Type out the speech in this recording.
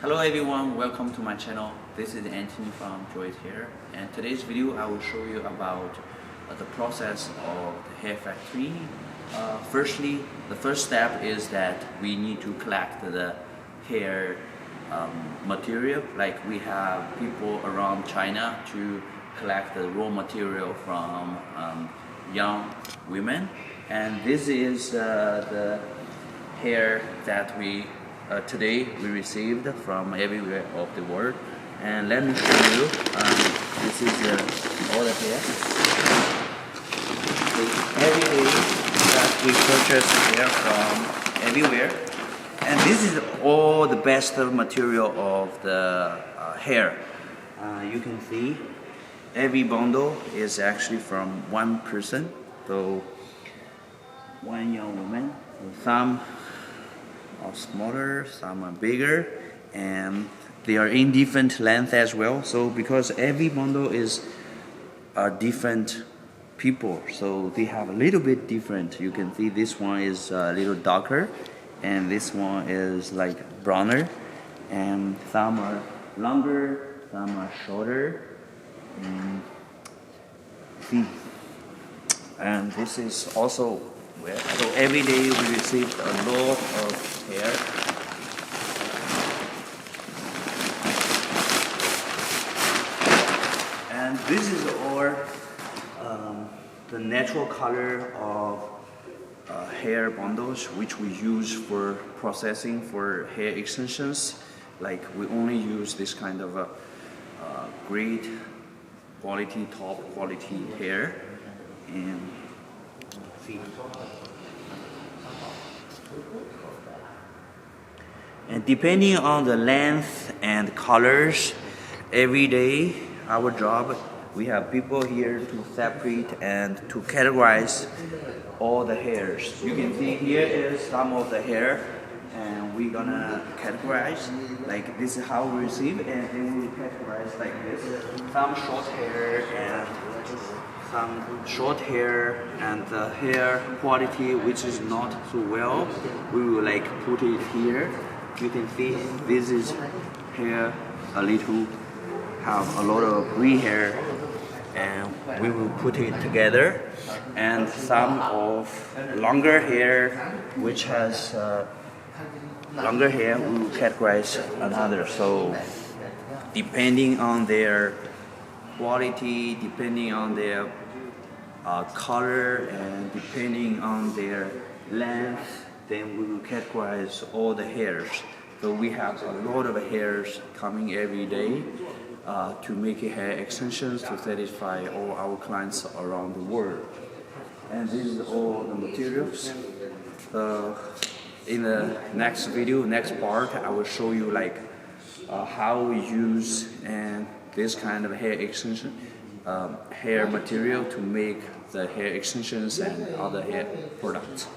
Hello everyone, welcome to my channel. This is Anthony from Joice Hair, and today's video I will show you about the process of the hair factory. Firstly, the first step is that we need to collect the hair material. Like we have people around China to collect the raw material from young women, and this is the hair that today we received from everywhere of the world. And let me show you, this is all the hair. Every day that we purchase hair from everywhere, and this is all the best material of the hair. You can see every bundle is actually from one person, so one young woman. Some are smaller, some are bigger, and they are in different length as well. So because every bundle is different people, so they have a little bit different. You can see this one is a little darker, and this one is like browner, and some are longer, some are shorter. And this is also so every day we received a lot of hair. And this is all the natural color of hair bundles, which we use for processing for hair extensions. Like we only use this kind of great quality, top quality hair. And see. And depending on the length and colors, every day our job, we have people here to separate and to categorize all the hairs. You can see here is some of the hair, and we're gonna categorize. Like this is how we receive, and then we categorize like this. Some short hair and some short hair, and the hair quality which is not so well, we will like put it here. You can see this is hair a little have a lot of green hair, and we will put it together. And some of longer hair which has longer hair, we will categorize another. So depending on their quality, depending on their color, and depending on their length, then we will categorize all the hairs. So we have a lot of hairs coming every day to make hair extensions to satisfy all our clients around the world. And this is all the materials. In the next video, next part, I will show you like how we use and this kind of hair extension, hair material to make the hair extensions and other hair products.